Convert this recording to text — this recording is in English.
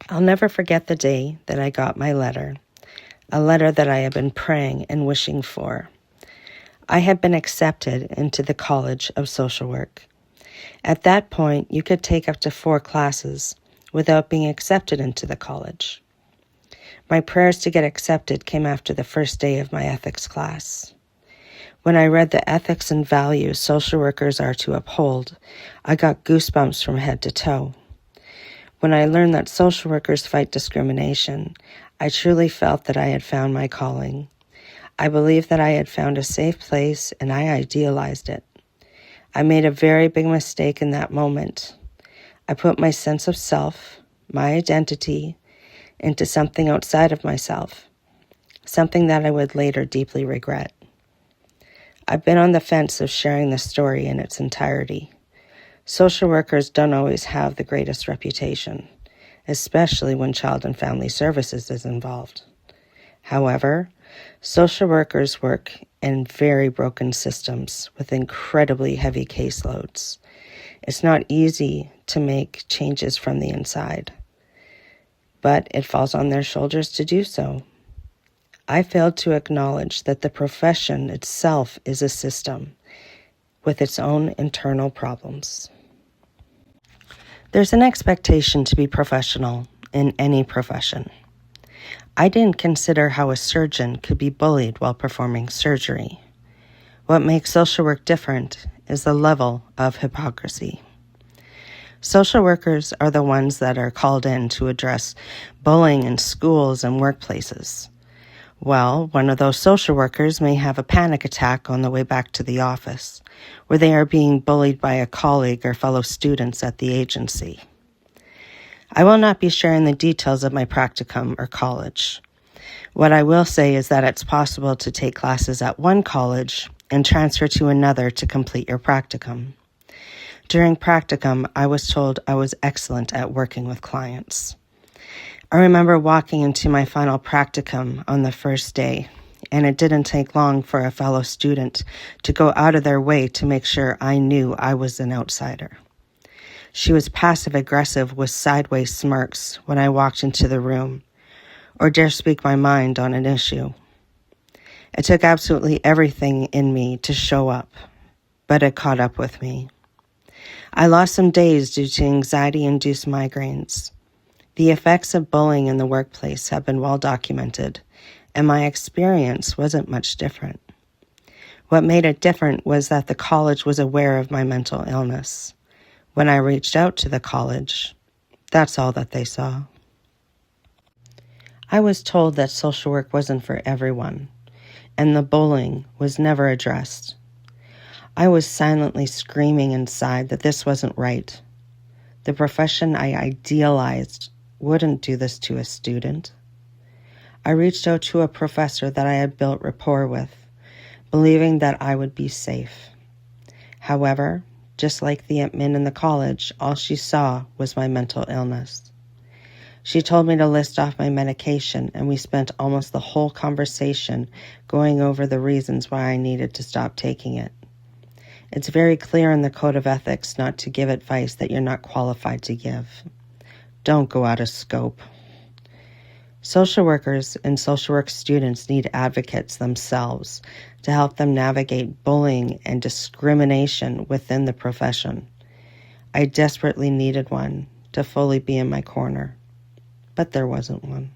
I'll never forget the day that I got my letter, a letter that I had been praying and wishing for. I had been accepted into the College of Social Work. At that point, you could take up to 4 classes without being accepted into the college. My prayers to get accepted came after the first day of my ethics class. When I read the ethics and values social workers are to uphold, I got goosebumps from head to toe. When I learned that social workers fight discrimination, I truly felt that I had found my calling. I believed that I had found a safe place, and I idealized it. I made a very big mistake in that moment. I put my sense of self, my identity, into something outside of myself, something that I would later deeply regret. I've been on the fence of sharing the story in its entirety. Social workers don't always have the greatest reputation, especially when Child and Family Services is involved. However, social workers work in very broken systems with incredibly heavy caseloads. It's not easy to make changes from the inside, but it falls on their shoulders to do so. I failed to acknowledge that the profession itself is a system with its own internal problems. There's an expectation to be professional in any profession. I didn't consider how a surgeon could be bullied while performing surgery. What makes social work different is the level of hypocrisy. Social workers are the ones that are called in to address bullying in schools and workplaces. Well, one of those social workers may have a panic attack on the way back to the office, where they are being bullied by a colleague or fellow students at the agency. I will not be sharing the details of my practicum or college. What I will say is that it's possible to take classes at one college and transfer to another to complete your practicum. During practicum, I was told I was excellent at working with clients. I remember walking into my final practicum on the first day, and it didn't take long for a fellow student to go out of their way to make sure I knew I was an outsider. She was passive-aggressive with sideways smirks when I walked into the room, or dare speak my mind on an issue. It took absolutely everything in me to show up, but it caught up with me. I lost some days due to anxiety-induced migraines. The effects of bullying in the workplace have been well documented, and my experience wasn't much different. What made it different was that the college was aware of my mental illness. When I reached out to the college, that's all that they saw. I was told that social work wasn't for everyone, and the bullying was never addressed. I was silently screaming inside that this wasn't right. The profession I idealized wouldn't do this to a student. I reached out to a professor that I had built rapport with, believing that I would be safe. However, just like the admin in the college, all she saw was my mental illness. She told me to list off my medication, and we spent almost the whole conversation going over the reasons why I needed to stop taking it. It's very clear in the Code of Ethics not to give advice that you're not qualified to give. Don't go out of scope. Social workers and social work students need advocates themselves to help them navigate bullying and discrimination within the profession. I desperately needed one to fully be in my corner, but there wasn't one.